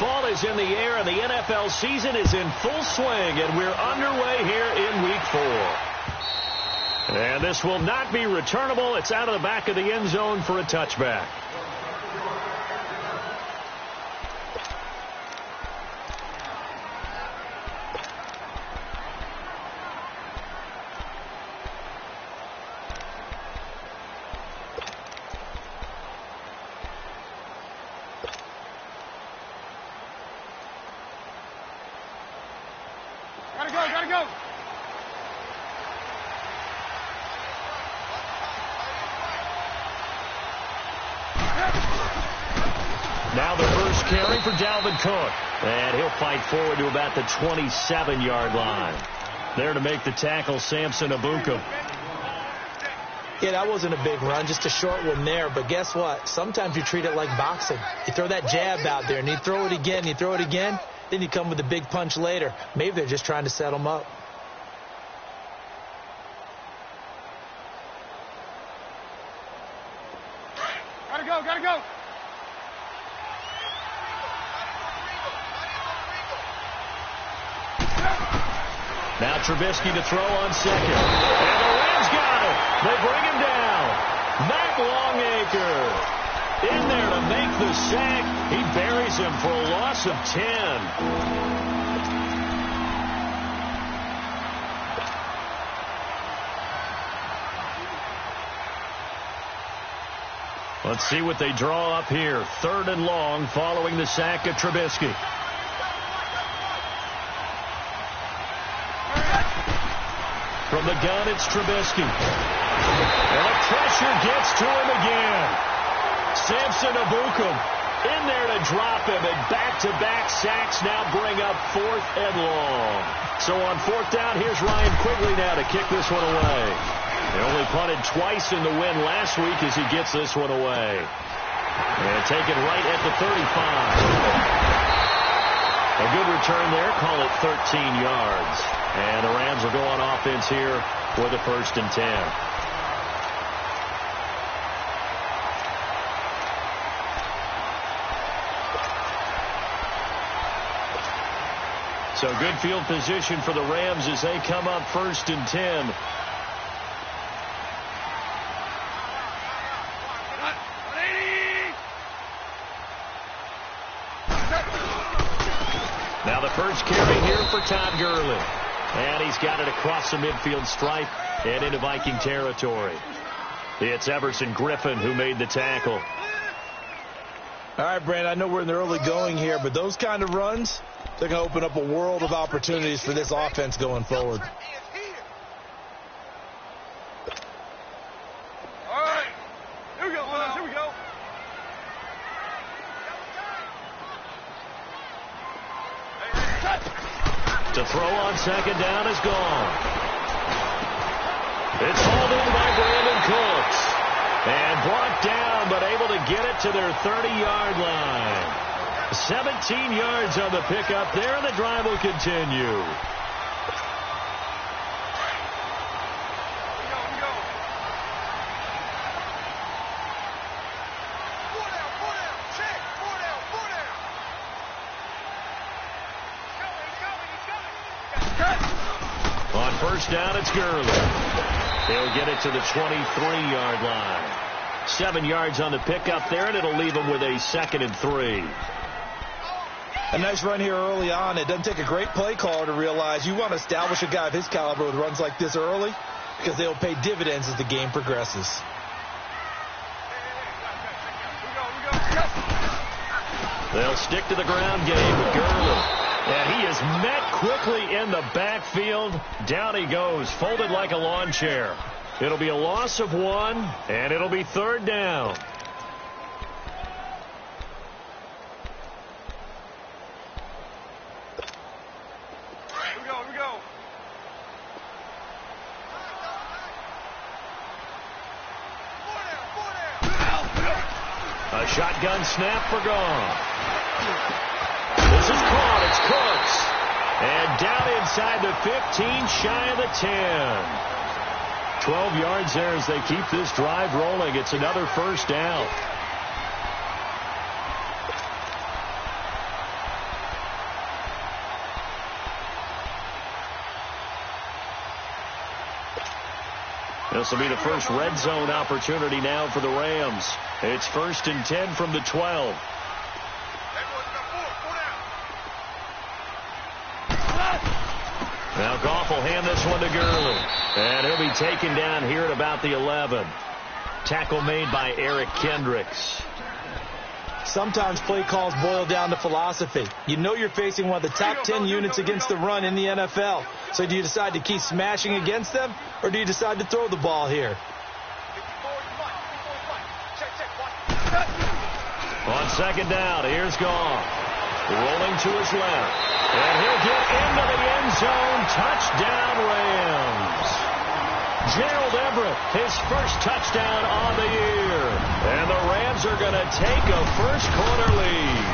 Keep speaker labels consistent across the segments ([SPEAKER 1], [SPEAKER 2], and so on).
[SPEAKER 1] Fall is in the air, and the NFL season is in full swing, and we're underway here in Week 4. And this will not be returnable. It's out of the back of the end zone for a touchback.
[SPEAKER 2] Gotta go.
[SPEAKER 1] Now the first carry for Dalvin Cook. And he'll fight forward to about the 27-yard line. There to make the tackle, Samson Ebukam.
[SPEAKER 3] Yeah, that wasn't a big run, just a short one there. But guess what? Sometimes you treat it like boxing. You throw that jab out there, and you throw it again, then you come with a big punch later. Maybe they're just trying to set them up.
[SPEAKER 2] Gotta go.
[SPEAKER 1] Now Trubisky to throw on second. And the Rams got it. They bring him down. Matt Longacre in there to make the sack. He buries him for a loss of 10. Let's see what they draw up here. 3rd and long following the sack of Trubisky. From the gun, it's Trubisky. And the pressure gets to him again. Samson Ebukam in there to drop him, and back-to-back sacks now bring up 4th and long. So on 4th down, here's Ryan Quigley now to kick this one away. They only punted twice in the win last week as he gets this one away. And taken right at the 35. A good return there. Call it 13 yards. And the Rams will go on offense here with a 1st and 10. So good field position for the Rams as they come up 1st and 10. Now the first carry here for Todd Gurley. And he's got it across the midfield stripe and into Viking territory. It's Everson Griffin who made the tackle.
[SPEAKER 3] All right, Brand, I know we're in the early going here, but those kind of runs, they're going to open up a world of opportunities for this offense going forward.
[SPEAKER 2] All right. Here we go, Willis. Here we go.
[SPEAKER 1] To throw on 2nd down is gone. It's hauled in by Brandon Cooks. And brought down, but able to get it to their 30-yard line. 17 yards on the pickup there, and the drive will continue. On 1st down, it's Gurley. He'll get it to the 23-yard line. 7 yards on the pickup there, and it'll leave him with a 2nd and 3.
[SPEAKER 3] A nice run here early on. It doesn't take a great play caller to realize you want to establish a guy of his caliber with runs like this early because they'll pay dividends as the game progresses.
[SPEAKER 1] They'll stick to the ground game with Gurley. And he is met quickly in the backfield. Down he goes, folded like a lawn chair. It'll be a loss of 1, and it'll be 3rd down.
[SPEAKER 2] Here we go.
[SPEAKER 1] A shotgun snap for gone. This is caught. It's Cooks. And down inside the 15, shy of the 10. 12 yards there as they keep this drive rolling. It's another 1st down. This will be the first red zone opportunity now for the Rams. It's 1st and 10 from the 12. Now Goff will hand this one to Gurley. And he'll be taken down here at about the 11. Tackle made by Eric Kendricks.
[SPEAKER 3] Sometimes play calls boil down to philosophy. You know you're facing one of the top 10 units against the run in the NFL. So do you decide to keep smashing against them, or do you decide to throw the ball here?
[SPEAKER 1] On 2nd down, here's Goff. Rolling to his left. And he'll get into the end zone. Touchdown, Rams. Gerald Everett, his first touchdown on the year. And the Rams are going to take a first-quarter lead.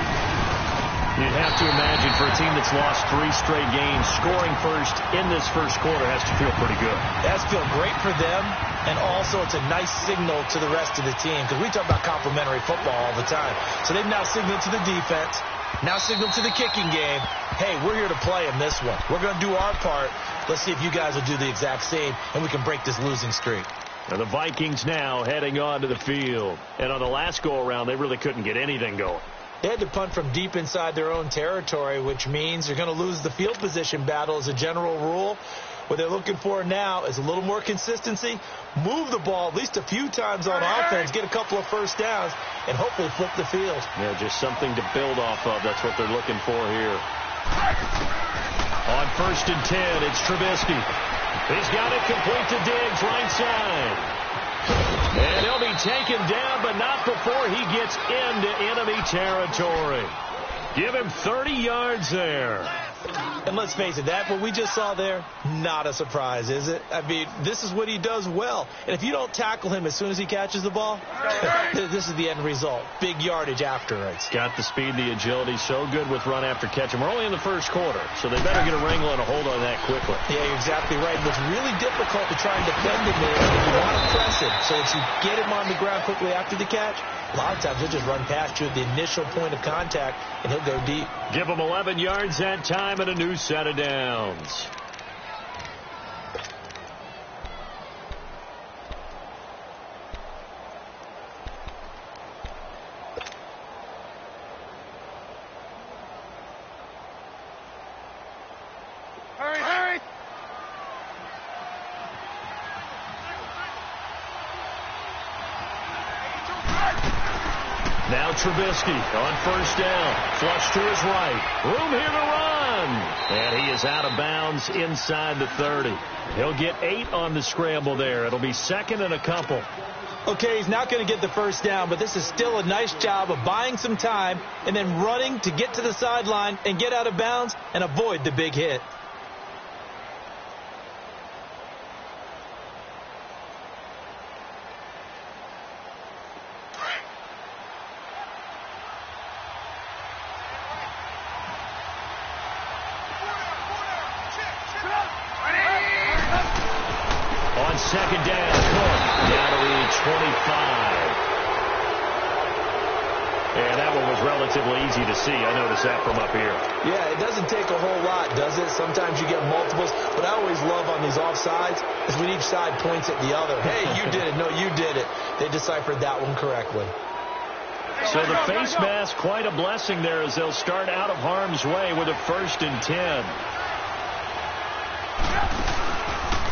[SPEAKER 1] You'd have to imagine for a team that's lost 3 straight games, scoring first in this first quarter has to feel pretty good.
[SPEAKER 3] It has to feel great for them, and also it's a nice signal to the rest of the team, because we talk about complementary football all the time. So they've now signaled to the defense, now signaled to the kicking game, hey, we're here to play in this one. We're going to do our part. Let's see if you guys will do the exact same, and we can break this losing streak.
[SPEAKER 1] And the Vikings now heading onto the field. And on the last go-around, they really couldn't get anything going.
[SPEAKER 3] They had to punt from deep inside their own territory, which means they're going to lose the field position battle as a general rule. What they're looking for now is a little more consistency, move the ball at least a few times on offense, get a couple of first downs, and hopefully flip the field.
[SPEAKER 1] Yeah, just something to build off of. That's what they're looking for here. On 1st and 10, it's Trubisky. He's got it complete to Diggs, right side. And he'll be taken down, but not before he gets into enemy territory. Give him 30 yards there.
[SPEAKER 3] And let's face it, that what we just saw there, not a surprise, is it? I mean, this is what he does well. And if you don't tackle him as soon as he catches the ball, this is the end result. Big yardage afterwards.
[SPEAKER 1] Got the speed, the agility, so good with run after catch. And we're only in the first quarter, so they better get a wrangle and a hold on that quickly.
[SPEAKER 3] Yeah, you're exactly right. It's really difficult to try and defend him there if you want to press him. So if you get him on the ground quickly after the catch, a lot of times he'll just run past you at the initial point of contact, and he'll go deep.
[SPEAKER 1] Give him 11 yards that time and a new set of downs.
[SPEAKER 2] Hurry, hurry!
[SPEAKER 1] Now Trubisky on 1st down. Flush to his right. Room here to run. And he is out of bounds inside the 30. He'll get 8 on the scramble there. It'll be 2nd and a couple.
[SPEAKER 3] Okay, he's not going to get the first down, but this is still a nice job of buying some time and then running to get to the sideline and get out of bounds and avoid the big hit.
[SPEAKER 1] On 2nd down, Cook down to the 25. And that one was relatively easy to see. I noticed that from up here.
[SPEAKER 3] Yeah, it doesn't take a whole lot, does it? Sometimes you get multiples. What I always love on these offsides is when each side points at the other. Hey, you did it. No, you did it. They deciphered that one correctly.
[SPEAKER 1] So the face mask, quite a blessing there as they'll start out of harm's way with a 1st and 10.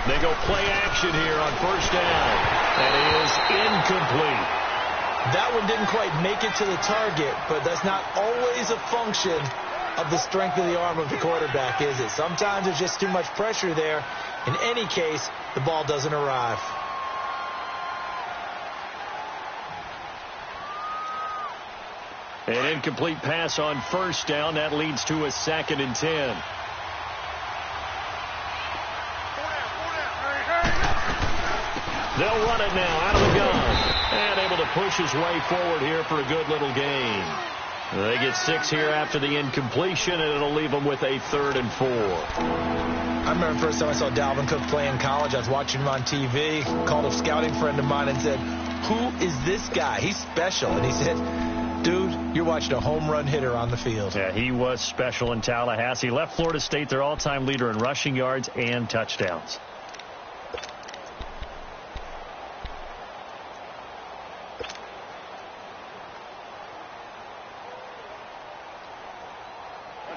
[SPEAKER 1] They go play action here on 1st down. And it is incomplete.
[SPEAKER 3] That one didn't quite make it to the target, but that's not always a function of the strength of the arm of the quarterback, is it? Sometimes there's just too much pressure there. In any case, the ball doesn't arrive.
[SPEAKER 1] An incomplete pass on 1st down. That leads to a 2nd and 10. They'll run it now out of the gun. And able to push his way forward here for a good little gain. They get 6 here after the incompletion, and it'll leave them with a 3rd and 4.
[SPEAKER 3] I remember the first time I saw Dalvin Cook play in college. I was watching him on TV. Called a scouting friend of mine and said, "Who is this guy? He's special." And he said, "Dude, you're watching a home run hitter on the field."
[SPEAKER 1] Yeah, he was special in Tallahassee. Left Florida State their all-time leader in rushing yards and touchdowns.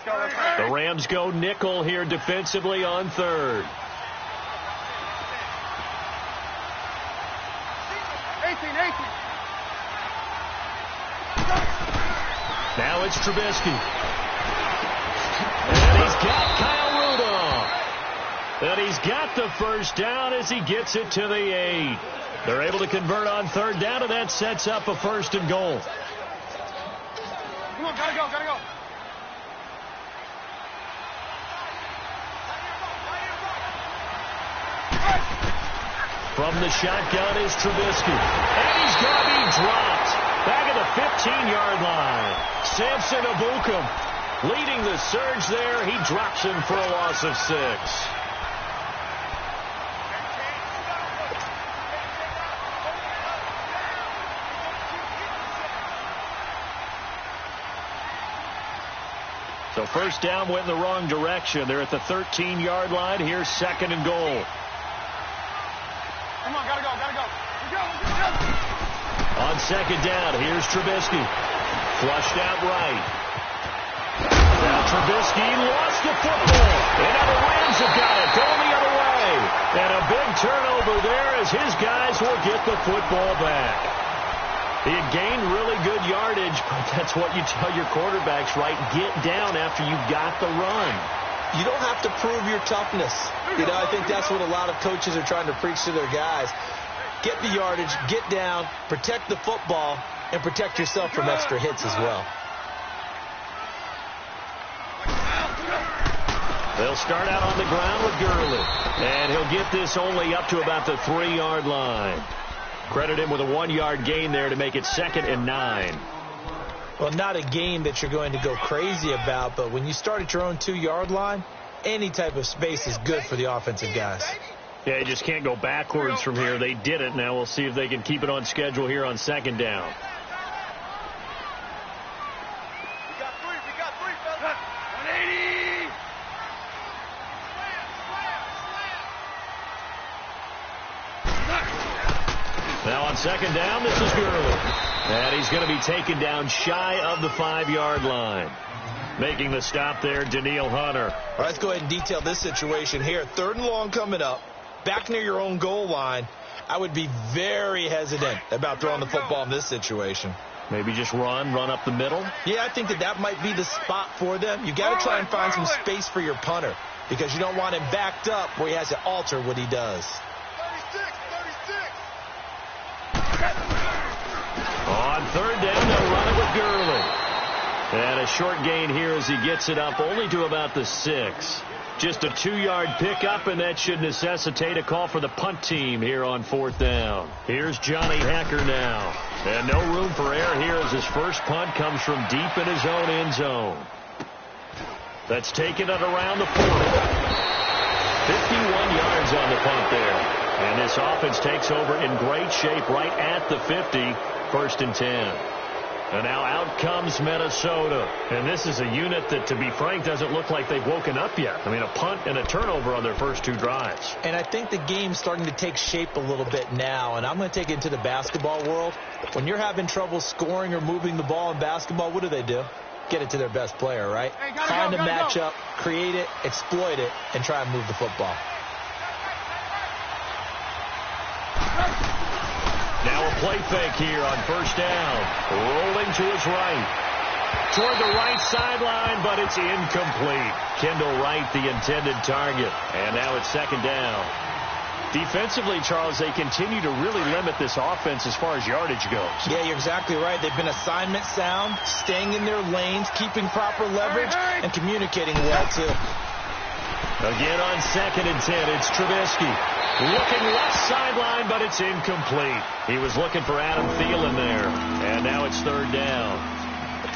[SPEAKER 1] The Rams go nickel here defensively on third.
[SPEAKER 2] 18.
[SPEAKER 1] Now it's Trubisky. And he's got Kyle Rudolph. And he's got the first down as he gets it to the 8. They're able to convert on third down, and that sets up a 1st and goal.
[SPEAKER 2] Come on, gotta go.
[SPEAKER 1] From the shotgun is Trubisky. And he's going to be dropped. Back at the 15-yard line. Samson Ebukam leading the surge there. He drops him for a loss of 6. So first down went in the wrong direction. They're at the 13-yard line. Here's 2nd and goal.
[SPEAKER 2] Come on, gotta go. Go.
[SPEAKER 1] On 2nd down, here's Trubisky. Flushed out right. Now Trubisky lost the football. And now the Rams have got it. Going the other way. And a big turnover there as his guys will get the football back. He had gained really good yardage, but that's what you tell your quarterbacks, right? Get down after you got the run.
[SPEAKER 3] You don't have to prove your toughness. I think that's what a lot of coaches are trying to preach to their guys. Get the yardage, get down, protect the football, and protect yourself from extra hits as well.
[SPEAKER 1] They'll start out on the ground with Gurley. And he'll get this only up to about the 3-yard line. Credit him with a 1-yard gain there to make it 2nd and 9.
[SPEAKER 3] Well, not a game that you're going to go crazy about, but when you start at your own 2-yard line, any type of space is good for the offensive guys.
[SPEAKER 1] Yeah, you just can't go backwards from here. They did it. Now we'll see if they can keep it on schedule here on 2nd down.
[SPEAKER 2] We got three, fellas. 180.
[SPEAKER 1] Now on 2nd down, this is Gurley. And he's going to be taken down shy of the 5-yard line. Making the stop there, Danielle Hunter.
[SPEAKER 3] All right, let's go ahead and detail this situation here. 3rd and long coming up. Back near your own goal line. I would be very hesitant about throwing the football in this situation.
[SPEAKER 1] Maybe just run up the middle?
[SPEAKER 3] Yeah, I think that might be the spot for them. You got to try and find some space for your punter because you don't want him backed up where he has to alter what he does.
[SPEAKER 2] 36.
[SPEAKER 1] On 3rd down, they'll run it with Gurley. And a short gain here as he gets it up only to about the 6. Just a 2-yard pickup, and that should necessitate a call for the punt team here on 4th down. Here's Johnny Hacker now. And no room for error here as his first punt comes from deep in his own end zone. That's taken at around the 40. 51 yards on the punt there. And this offense takes over in great shape right at the 50. 1st and 10. And now out comes Minnesota. And this is a unit that, to be frank, doesn't look like they've woken up yet. I mean, a punt and a turnover on their first 2 drives.
[SPEAKER 3] And I think the game's starting to take shape a little bit now. And I'm going to take it into the basketball world. When you're having trouble scoring or moving the ball in basketball, what do? Get it to their best player, right? Find a matchup, create it, exploit it, and try and move the football.
[SPEAKER 1] Now a play fake here on 1st down. Rolling to his right. Toward the right sideline, but it's incomplete. Kendall Wright, the intended target. And now it's 2nd down. Defensively, Charles, they continue to really limit this offense as far as yardage goes.
[SPEAKER 3] Yeah, you're exactly right. They've been assignment sound, staying in their lanes, keeping proper leverage, and communicating well, too.
[SPEAKER 1] Again on 2nd and 10, it's Trubisky. Looking left sideline, but it's incomplete. He was looking for Adam Thielen there. And now it's 3rd down.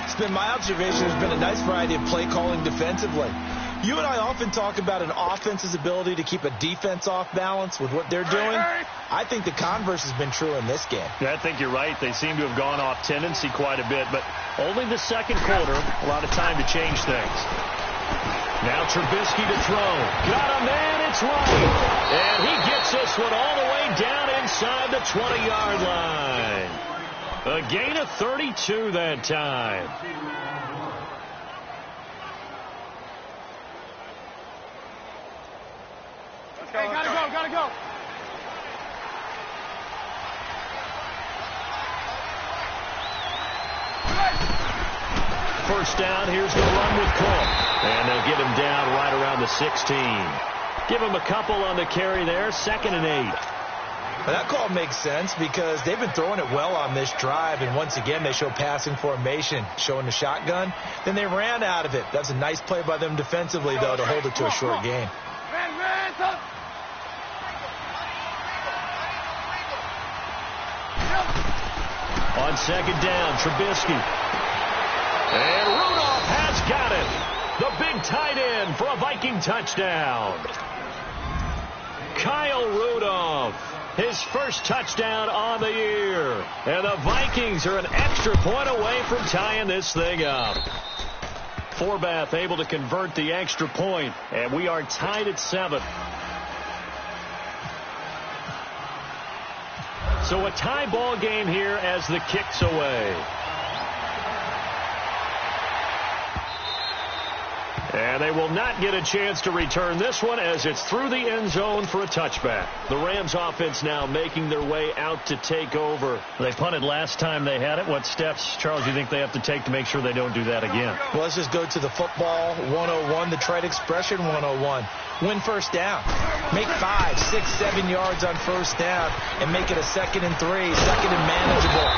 [SPEAKER 3] It's been my observation. There's been a nice variety of play calling defensively. You and I often talk about an offense's ability to keep a defense off balance with what they're doing. I think the converse has been true in this game.
[SPEAKER 1] Yeah, I think you're right. They seem to have gone off tendency quite a bit, but only the 2nd quarter, a lot of time to change things. Now Trubisky to throw. Got a man, it's right. And he gets this one all the way down inside the 20-yard line. A gain of 32 that time.
[SPEAKER 2] Hey, gotta go.
[SPEAKER 1] First down, here's the run with Cook. And they'll get him down right around the 16. Give him a couple on the carry there, 2nd and 8.
[SPEAKER 3] Well, that call makes sense because they've been throwing it well on this drive, and once again they show passing formation, showing the shotgun. Then they ran out of it. That's a nice play by them defensively, though, to hold it to a short gain.
[SPEAKER 1] On 2nd down, Trubisky. And Rudolph has got it. The big tight end for a Viking touchdown. Kyle Rudolph, his first touchdown on the year. And the Vikings are an extra point away from tying this thing up. Forbath able to convert the extra point, and we are tied at 7. So a tie ball game here as the kick's away. And they will not get a chance to return this one as it's through the end zone for a touchback. The Rams offense now making their way out to take over. They punted last time they had it. What steps, Charles, do you think they have to take to make sure they don't do that again?
[SPEAKER 3] Well, let's just go to the football 101, the trite expression 101. Win first down. Make 5, 6, 7 yards on first down and make it a 2nd and 3, 2nd and manageable.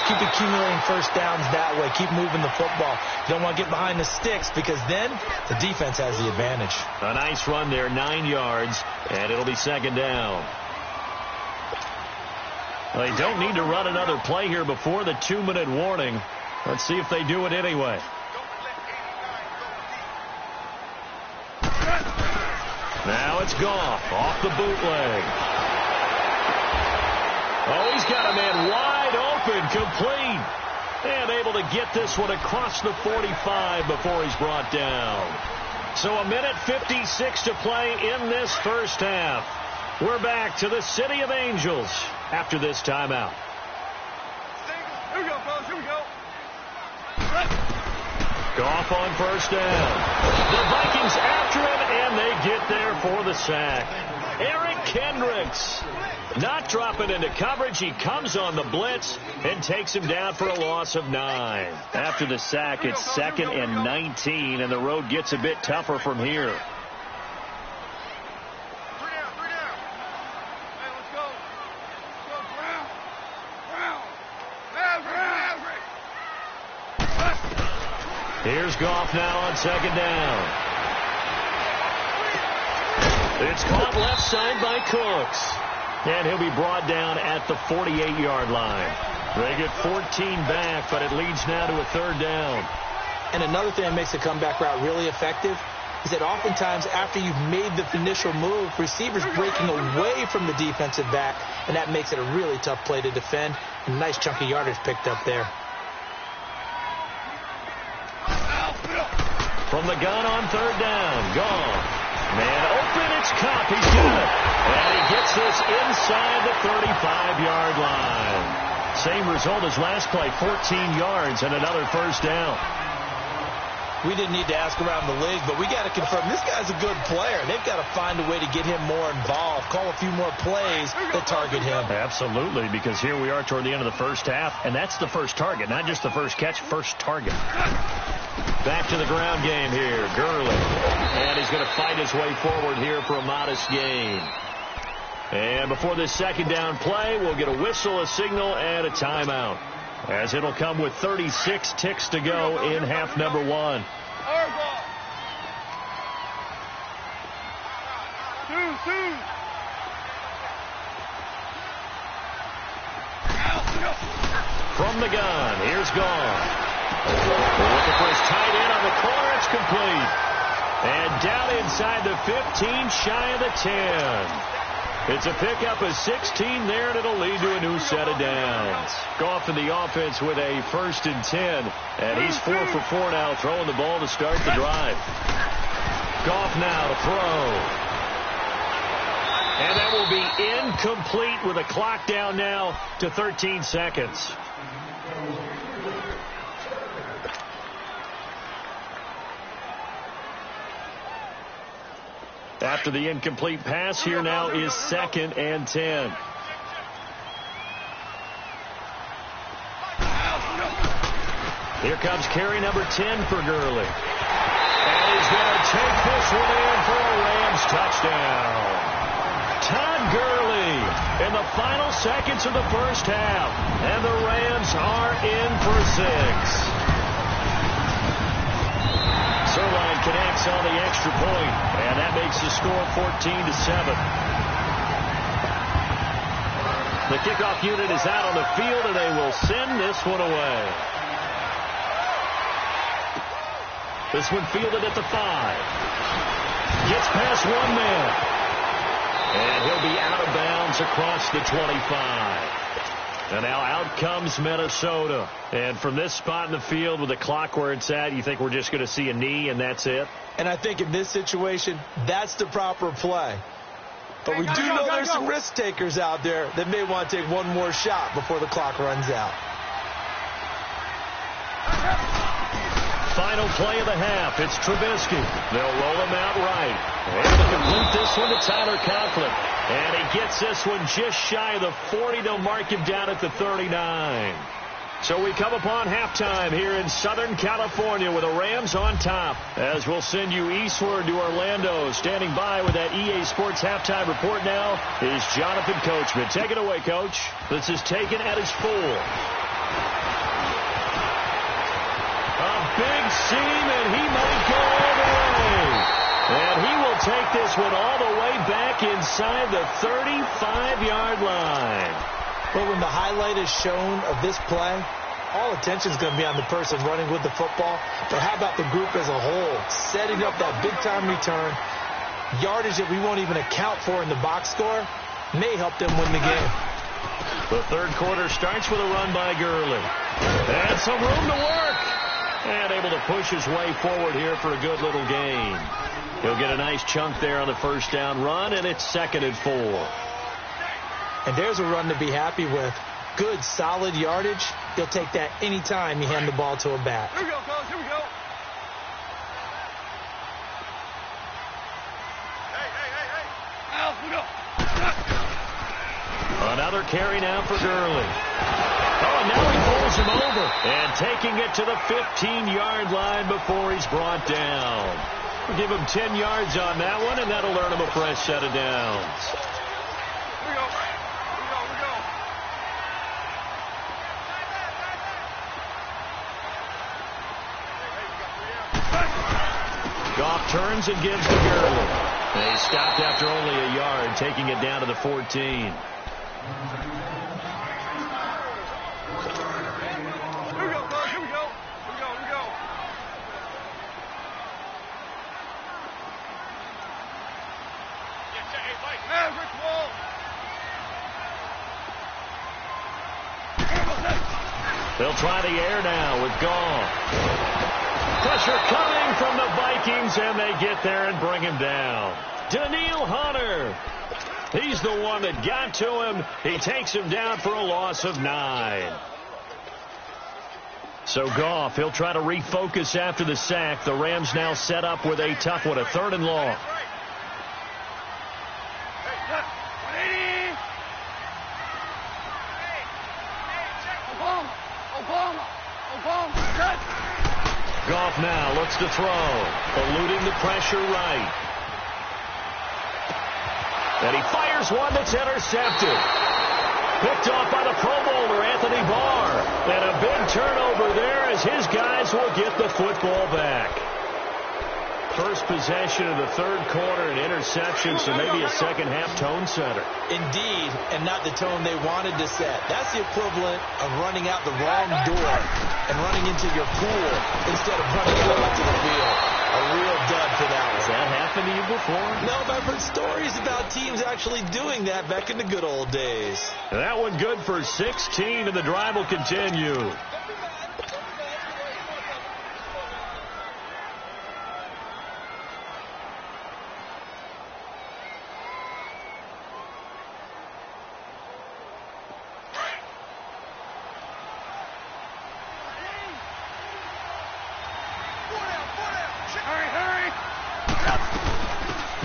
[SPEAKER 3] Keep accumulating first downs that way. Keep moving the football. You don't want to get behind the sticks because then the defense has the advantage.
[SPEAKER 1] A nice run there, 9 yards, and it'll be 2nd down. They don't need to run another play here before the 2-minute warning. Let's see if they do it anyway. Now it's Goff off the bootleg. Oh, he's got a man wide open, complete. And able to get this one across the 45 before he's brought down. So 1:56 to play in this first half. We're back to the City of Angels after this timeout.
[SPEAKER 2] Here we go, fellas. Here we go.
[SPEAKER 1] Goff on first down. The Vikings after him, and they get there for the sack. Eric Kendricks not dropping into coverage. He comes on the blitz and takes him down for a loss of 9. After the sack, it's 2nd and 19, and the road gets a bit tougher from here.
[SPEAKER 2] 3 down. Hey, let's go. Brown.
[SPEAKER 1] Here's Goff now on 2nd down. It's caught left side by Cooks. And he'll be brought down at the 48-yard line. They get 14 back, but it leads now to a 3rd down.
[SPEAKER 3] And another thing that makes the comeback route really effective is that oftentimes after you've made the initial move, receivers breaking away from the defensive back, and that makes it a really tough play to defend. A nice chunk of yardage picked up there.
[SPEAKER 1] From the gun on 3rd down, Goff. Man open, it's Kopp. He's got it. And he gets this inside the 35-yard line. Same result as last play, 14 yards and another first down.
[SPEAKER 3] We didn't need to ask around the league, but we got to confirm this guy's a good player. They've got to find a way to get him more involved, call a few more plays that target him.
[SPEAKER 1] Absolutely, because here we are toward the end of the first half, and that's the first target, not just the first catch, first target. Back to the ground game here, Gurley. And he's going to fight his way forward here for a modest gain. And before this 2nd down play, we'll get a whistle, a signal, and a timeout, as it'll come with 36 ticks to go in half number 1. From the gun, here's Goff. Looking for his tight end on the corner. It's complete. And down inside the 15, shy of the 10. It's a pickup of 16 there, and it'll lead to a new set of downs. Goff in the offense with a 1st and 10. And he's 4 for 4 now, throwing the ball to start the drive. Goff now to throw. And that will be incomplete with a clock down now to 13 seconds. After the incomplete pass, here now is 2nd and 10. Here comes carry number 10 for Gurley. And he's going to take this one in for a Rams touchdown. Todd Gurley in the final seconds of the first half. And the Rams are in for 6. Sirline connects on the extra point, and that makes the score 14-7. The kickoff unit is out on the field, and they will send this one away. This one fielded at the 5. Gets past one man. And he'll be out of bounds across the 25. And now out comes Minnesota. And from this spot in the field with the clock where it's at, you think we're just going to see a knee and that's it?
[SPEAKER 3] And I think in this situation, that's the proper play. But we do know there's some risk takers out there that may want to take one more shot before the clock runs out.
[SPEAKER 1] Final play of the half. It's Trubisky. They'll roll him out right. And to complete this one to Tyler Conklin. And he gets this one just shy of the 40. They'll mark him down at the 39. So we come upon halftime here in Southern California with the Rams on top. As we'll send you eastward to Orlando. Standing by with that EA Sports halftime report now is Jonathan Coachman. Take it away, Coach. This is taken at his 4. Big seam, and he might go all the way. And he will take this one all the way back inside the 35-yard line.
[SPEAKER 3] But when the highlight is shown of this play, all attention is going to be on the person running with the football. But how about the group as a whole, setting up that big-time return, yardage that we won't even account for in the box score, may help them win the game.
[SPEAKER 1] The third quarter starts with a run by Gurley. And some room to work. And able to push his way forward here for a good little gain. He'll get a nice chunk there on the first down run, and it's 2nd and 4.
[SPEAKER 3] And there's a run to be happy with. Good, solid yardage. He'll take that any time you hand the ball to a back.
[SPEAKER 2] Here we go, fellas. Here we go. Hey. Miles, we go.
[SPEAKER 1] Another carry now for Gurley. Oh, and now he pulls him over. And taking it to the 15-yard line before he's brought down. We'll give him 10 yards on that one, and that'll earn him a fresh set of downs.
[SPEAKER 2] Here we go.
[SPEAKER 1] Goff turns and gives to Gurley. They stopped after only a yard, taking it down to the 14. They'll try the air now with Goff. Pressure coming from the Vikings, and they get there and bring him down. Daniil Hunter. He's the one that got to him. He takes him down for a loss of 9. So Goff, he'll try to refocus after the sack. The Rams now set up with a tough one, a 3rd and long. Goff now looks to throw, eluding the pressure right. And he fires one that's intercepted. Picked off by the Pro Bowler, Anthony Barr. And a big turnover there as his guys will get the football back. First possession of the third quarter, an interception, so maybe a second-half tone setter.
[SPEAKER 3] Indeed, and not the tone they wanted to set. That's the equivalent of running out the wrong door and running into your pool instead of running out onto the field. A real dud for that one.
[SPEAKER 1] Has that happened to you before?
[SPEAKER 3] No, but I've heard stories about teams actually doing that back in the good old days.
[SPEAKER 1] That one good for 16, and the drive will continue.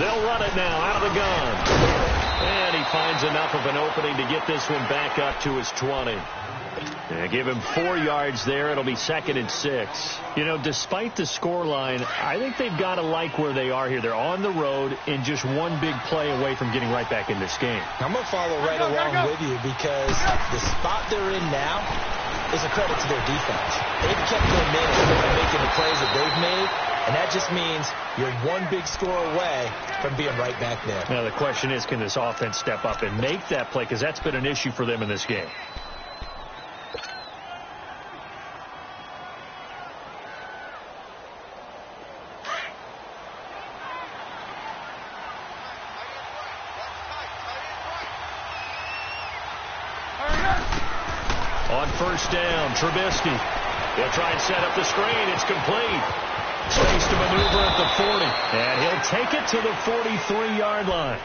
[SPEAKER 1] They'll run it now out of the gun. And he finds enough of an opening to get this one back up to his 20. Give him 4 yards there. It'll be 2nd and 6. You know, despite the scoreline, I think they've got to like where they are here. They're on the road and just one big play away from getting right back in this game.
[SPEAKER 3] I'm going to follow right along with you because the spot they're in now is a credit to their defense. They've kept them in and making the plays that they've made, and that just means you're one big score away from being right back there.
[SPEAKER 1] Now, the question is, can this offense step up and make that play? Because that's been an issue for them in this game. On first down, Trubisky. He'll try and set up the screen. It's complete. Space to maneuver at the 40. And he'll take it to the 43-yard line.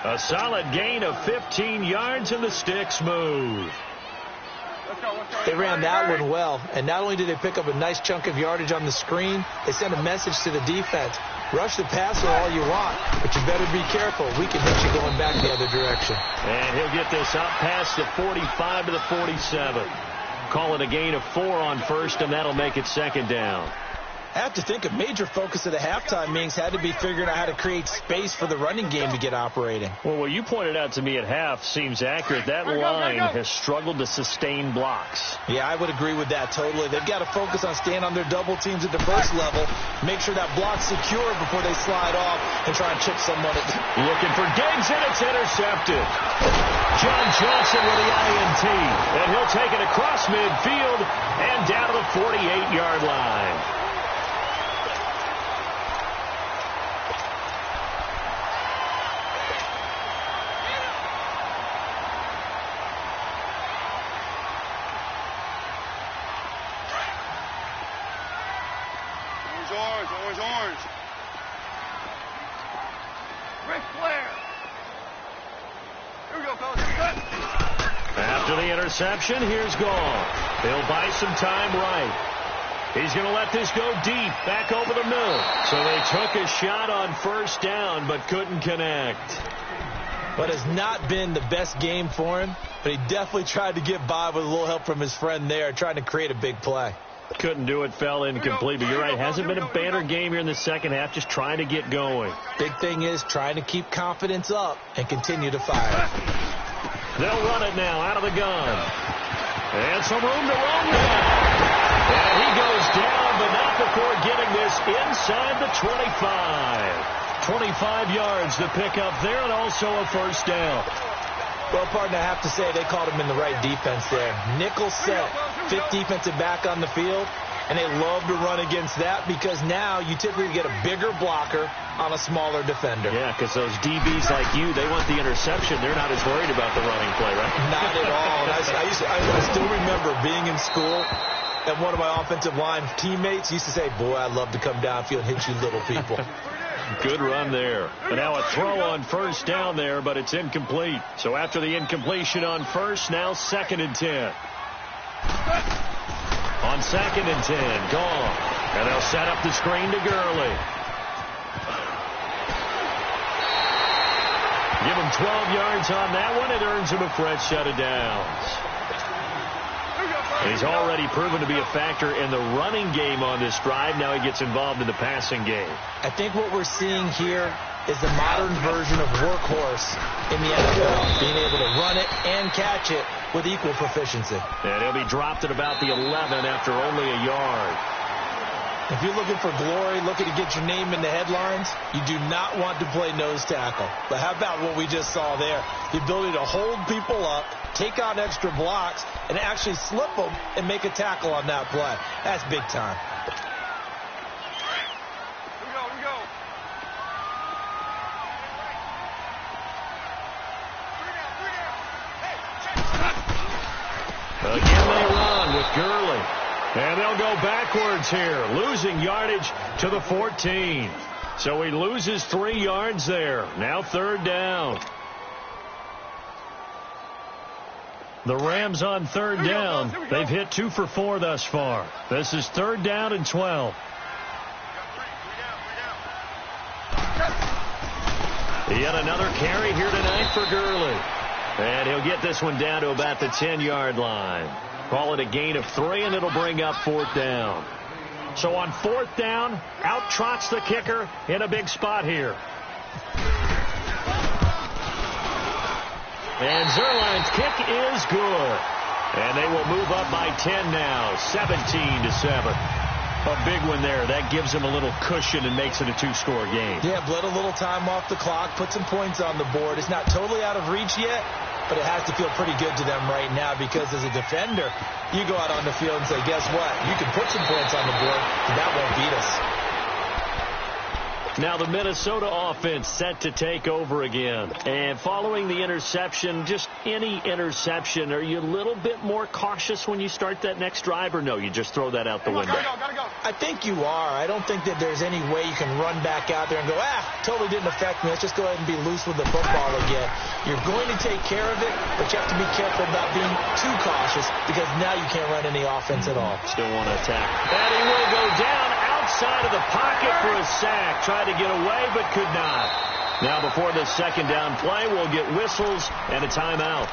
[SPEAKER 1] A solid gain of 15 yards, and the sticks move.
[SPEAKER 3] They ran that one well, and not only did they pick up a nice chunk of yardage on the screen, they sent a message to the defense. Rush the passer all you want, but you better be careful. We can hit you going back the other direction.
[SPEAKER 1] And he'll get this up past the 45 to the 47. Call it a gain of 4 on first, and that'll make it 2nd down.
[SPEAKER 3] I have to think a major focus of the halftime meetings had to be figuring out how to create space for the running game to get operating.
[SPEAKER 1] Well, what you pointed out to me at half seems accurate. That line has struggled to sustain blocks.
[SPEAKER 3] Yeah, I would agree with that totally. They've got to focus on staying on their double teams at the first level, make sure that block's secure before they slide off and try and chip someone.
[SPEAKER 1] Looking for Diggs, and it's intercepted. John Johnson with the INT, and he'll take it across midfield and down to the 48-yard line.
[SPEAKER 2] Orange. Ric Flair. Here we go, fellas.
[SPEAKER 1] After the interception, here's Gall. He'll buy some time right. He's going to let this go deep, back over the middle. So they took a shot on first down, but couldn't connect.
[SPEAKER 3] But it's not been the best game for him, but he definitely tried to get by with a little help from his friend there, trying to create a big play.
[SPEAKER 1] Couldn't do it, fell incomplete. But you're right, hasn't been a banner game here in the second half, just trying to get going.
[SPEAKER 3] Big thing is trying to keep confidence up and continue to fire.
[SPEAKER 1] They'll run it now out of the gun. And some room to run now. And he goes down, but not before getting this inside the 25. 25 yards to pick up there, and also a first down.
[SPEAKER 3] Well, partner, I have to say they called him in the right defense there. Nickel set, 5th defensive back on the field, and they love to run against that because now you typically get a bigger blocker on a smaller defender.
[SPEAKER 1] Yeah, because those DBs like you, they want the interception. They're not as worried about the running play, right?
[SPEAKER 3] Not at all. And I still remember being in school, and one of my offensive line teammates used to say, boy, I'd love to come downfield and hit you little people.
[SPEAKER 1] Good run there. But now a throw on first down there, but it's incomplete. So after the incompletion on first, now 2nd and 10. On 2nd and 10, gone. And they'll set up the screen to Gurley. Give him 12 yards on that one. It earns him a fresh set of downs. He's already proven to be a factor in the running game on this drive. Now he gets involved in the passing game.
[SPEAKER 3] I think what we're seeing here is the modern version of workhorse in the NFL, being able to run it and catch it with equal proficiency.
[SPEAKER 1] And he'll be dropped at about the 11 after only a yard.
[SPEAKER 3] If you're looking for glory, looking to get your name in the headlines, you do not want to play nose tackle. But how about what we just saw there? The ability to hold people up, take out extra blocks, and actually slip them and make a tackle on that play. That's big time.
[SPEAKER 1] Again they run with Gurley. And they'll go backwards here, losing yardage to the 14. So he loses 3 yards there. Now 3rd down. The Rams on 3rd down. They've hit 2 for 4 thus far. This is 3rd down and 12. Yet another carry here tonight for Gurley. And he'll get this one down to about the 10-yard line. Call it a gain of 3, and it'll bring up 4th down. So on 4th down, out trots the kicker in a big spot here. And Zerline's kick is good. And they will move up by 10 now, 17-7. A big one there. That gives them a little cushion and makes it a 2-score game.
[SPEAKER 3] Yeah, bled a little time off the clock, put some points on the board. It's not totally out of reach yet, but it has to feel pretty good to them right now because as a defender, you go out on the field and say, guess what? You can put some points on the board, but that won't beat us.
[SPEAKER 1] Now the Minnesota offense set to take over again. And following the interception, just any interception, are you a little bit more cautious when you start that next drive, or no, you just throw that out the window?
[SPEAKER 2] Gotta go.
[SPEAKER 3] I think you are. I don't think that there's any way you can run back out there and go, totally didn't affect me. Let's just go ahead and be loose with the football again. You're going to take care of it, but you have to be careful about being too cautious because now you can't run any offense at all.
[SPEAKER 1] Still want to attack. And he will go down outside of the pocket for a sack. Tried to get away, but could not. Now before this 2nd down play, we'll get whistles and a timeout.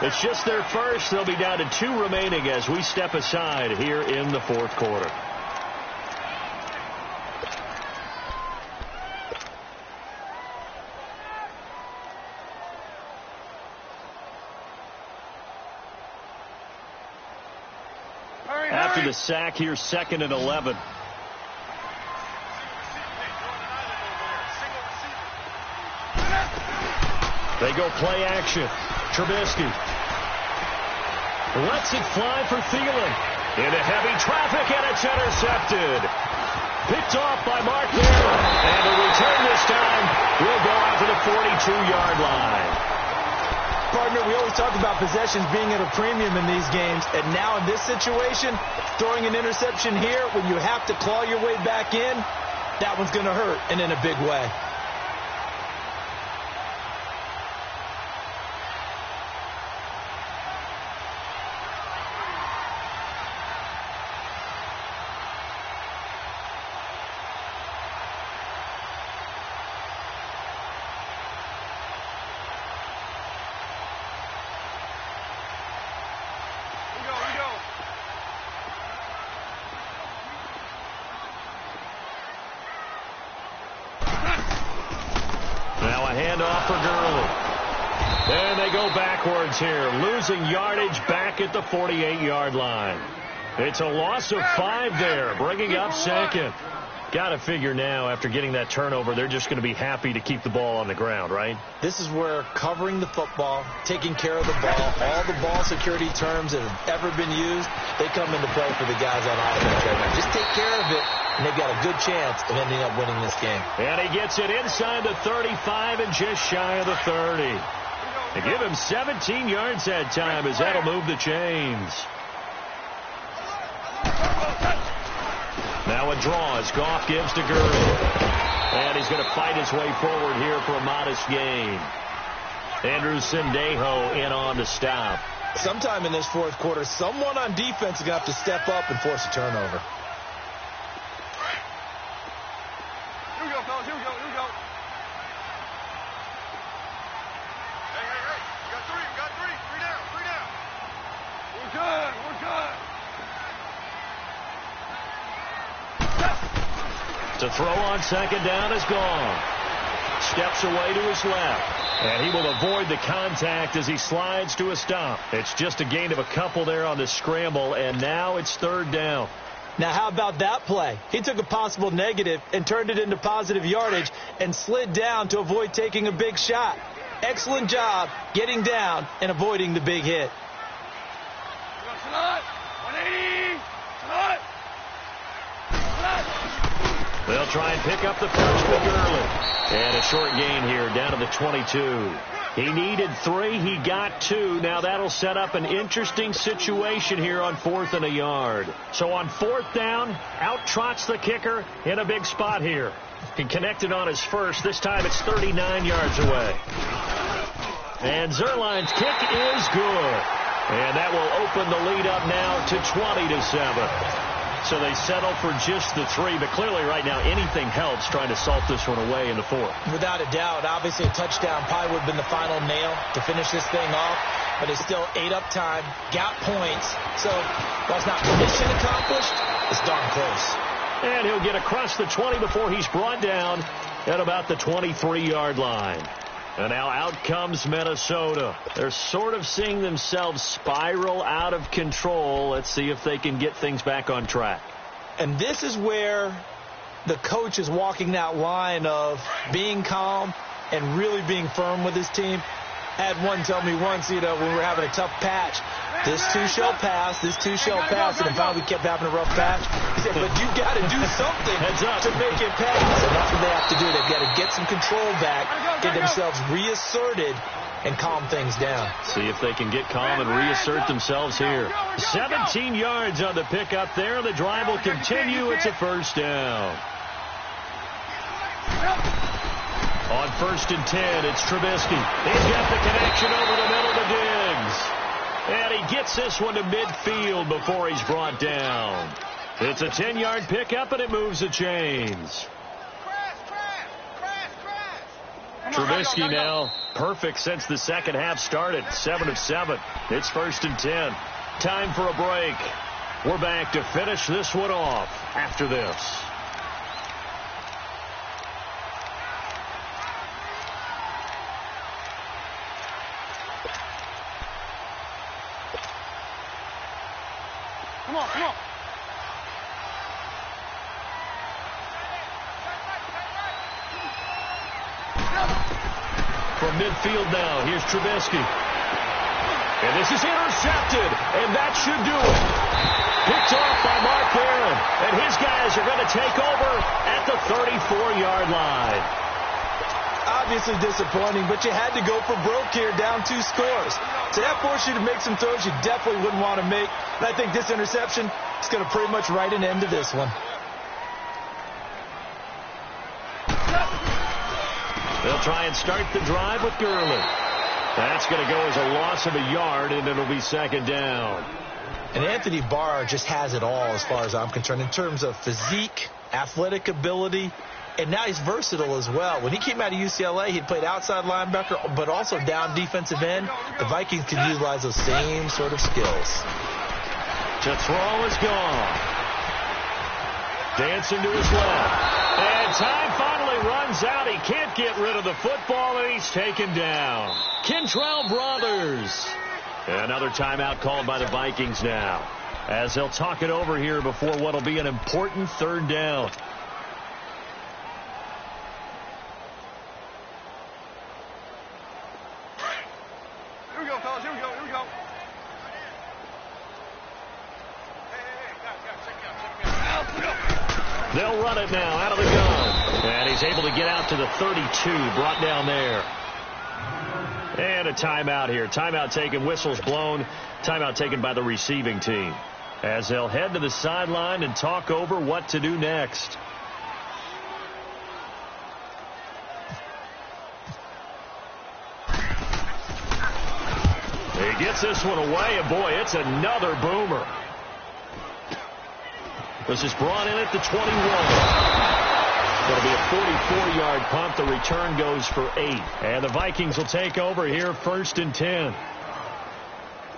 [SPEAKER 1] It's just their first. They'll be down to 2 remaining as we step aside here in the 4th quarter. After the sack, here's 2nd and 11. They go play action. Trubisky lets it fly for Thielen. Into heavy traffic, and it's intercepted. Picked off by Mark there. And the return this time will go out to the 42-yard line.
[SPEAKER 3] Partner, we always talk about possessions being at a premium in these games, and now in this situation, throwing an interception here when you have to claw your way back in, that one's going to hurt, and in a big way.
[SPEAKER 1] Handoff for Gurley. And they go backwards here, losing yardage back at the 48-yard line. It's a loss of 5 there, bringing up 2nd. Got to figure now, after getting that turnover, they're just going to be happy to keep the ball on the ground, right?
[SPEAKER 3] This is where covering the football, taking care of the ball, all the ball security terms that have ever been used, they come into play for the guys on offense right now. Just take care of it, and they've got a good chance of ending up winning this game.
[SPEAKER 1] And he gets it inside the 35 and just shy of the 30. They give him 17 yards that time as that'll move the chains. Now a draw as Goff gives to Gurley. And he's going to fight his way forward here for a modest gain. Andrew Sendejo in on to stop.
[SPEAKER 3] Sometime in this 4th quarter, someone on defense is going to have to step up and force a turnover.
[SPEAKER 2] Here we go, fellas. Here we go. Hey. You got 3. You got 3. 3 down. We're good.
[SPEAKER 1] To throw on 2nd down is gone. Steps away to his left. And he will avoid the contact as he slides to a stop. It's just a gain of a couple there on the scramble, and now it's 3rd down.
[SPEAKER 3] Now, how about that play? He took a possible negative and turned it into positive yardage and slid down to avoid taking a big shot. Excellent job getting down and avoiding the big hit.
[SPEAKER 2] 180.
[SPEAKER 1] They'll try and pick up the first with Gurley. And a short gain here down to the 22. He needed 3. He got 2. Now that'll set up an interesting situation here on 4th and a yard. So on 4th down, out trots the kicker in a big spot here. He connected on his first. This time it's 39 yards away. And Zerline's kick is good. And that will open the lead up now to 20-7. So they settle for just the 3, but clearly right now anything helps trying to salt this one away in the 4th.
[SPEAKER 3] Without a doubt, obviously a touchdown probably would have been the final nail to finish this thing off, but they still ate up time, got points, so while it's not mission accomplished, it's darn close.
[SPEAKER 1] And he'll get across the 20 before he's brought down at about the 23-yard line. And now out comes Minnesota. They're sort of seeing themselves spiral out of control. Let's see if they can get things back on track.
[SPEAKER 3] And this is where the coach is walking that line of being calm and really being firm with his team. I had one tell me once, when we were having a tough patch, this too shall pass, this too shall pass, and finally we kept having a rough patch. He said, but you got to do something to make it pass. And that's what they have to do. They've got to get some control back, get themselves reasserted, and calm things down.
[SPEAKER 1] See if they can get calm and reassert themselves here. 17 yards on the pickup there. The drive will continue. It's a first down. On 1st and 10, it's Trubisky. He's got the connection over the middle to Diggs. And he gets this one to midfield before he's brought down. It's a 10-yard pickup, and it moves the chains. Trubisky now perfect since the second half started. 7 of 7. It's 1st and 10. Time for a break. We're back to finish this one off after this.
[SPEAKER 2] Come on, come on.
[SPEAKER 1] From midfield now, here's Trubisky. And this is intercepted, and that should do it. Picked off by Mark Barron, and his guys are going to take over at the 34-yard line.
[SPEAKER 3] Obviously disappointing, but you had to go for broke here, down 2 scores. So that forced you to make some throws you definitely wouldn't want to make. And I think this interception is going to pretty much write an end to this one.
[SPEAKER 1] They'll try and start the drive with Gurley. That's going to go as a loss of a yard, and it'll be 2nd down.
[SPEAKER 3] And Anthony Barr just has it all as far as I'm concerned in terms of physique, athletic ability, and now he's versatile as well. When he came out of UCLA, he played outside linebacker, but also down defensive end. The Vikings can utilize those same sort of skills.
[SPEAKER 1] To throw is gone. Dancing to his left. And time finally runs out. He can't get rid of the football, and he's taken down. Kentrell Brothers. Another timeout called by the Vikings now, as they'll talk it over here before what will be an important 3rd down.
[SPEAKER 2] Here we go, fellas. Here we go. Here we go. Hey, guys, check me out.
[SPEAKER 1] They'll run it now out of the gun. And he's able to get out to the 32, brought down there. And a timeout here. Timeout taken, whistles blown. Timeout taken by the receiving team, as they'll head to the sideline and talk over what to do next. He gets this one away, and boy, it's another boomer. This is brought in at the 21. It'll be a 44-yard punt. The return goes for 8. And the Vikings will take over here 1st and 10.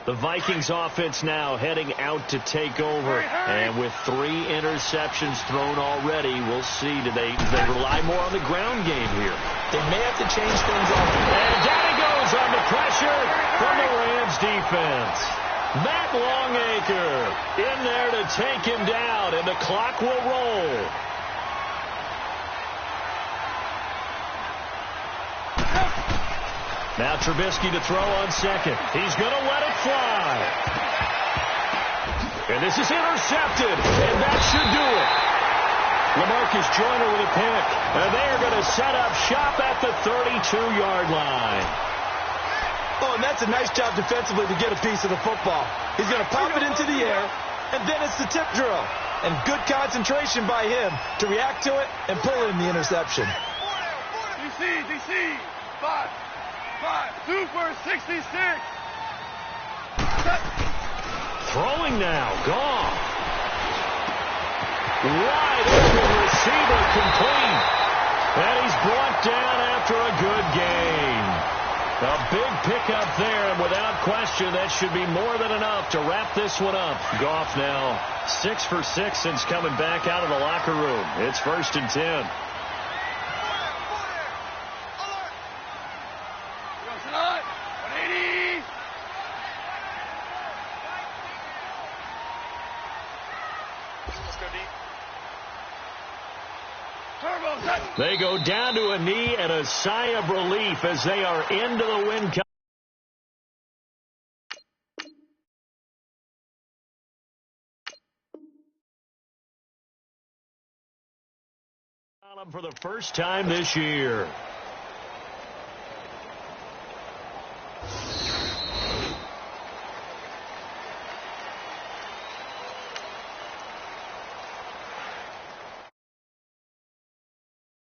[SPEAKER 1] The Vikings offense now heading out to take over. And with 3 interceptions thrown already, we'll see. Do they rely more on the ground game here?
[SPEAKER 3] They may have to change things up.
[SPEAKER 1] And down he goes on the pressure from the Rams defense. Matt Longacre in there to take him down, and the clock will roll. Now Trubisky to throw on 2nd. He's going to let it fly. And this is intercepted, and that should do it. LaMarcus Joyner with a pick, and they are going to set up shop at the 32-yard line.
[SPEAKER 3] Oh, and that's a nice job defensively to get a piece of the football. He's going to pop it into the air, and then it's the tip drill. And good concentration by him to react to it and pull in the interception.
[SPEAKER 2] DC, 5, 2 for 66.
[SPEAKER 1] Throwing now, gone. Wide open receiver complete. And he's brought down after a good game. A big pickup there, and without question, that should be more than enough to wrap this one up. Goff now 6 for 6 since coming back out of the locker room. It's 1st and 10. They go down to a knee and a sigh of relief as they are into the win. For the first time this year.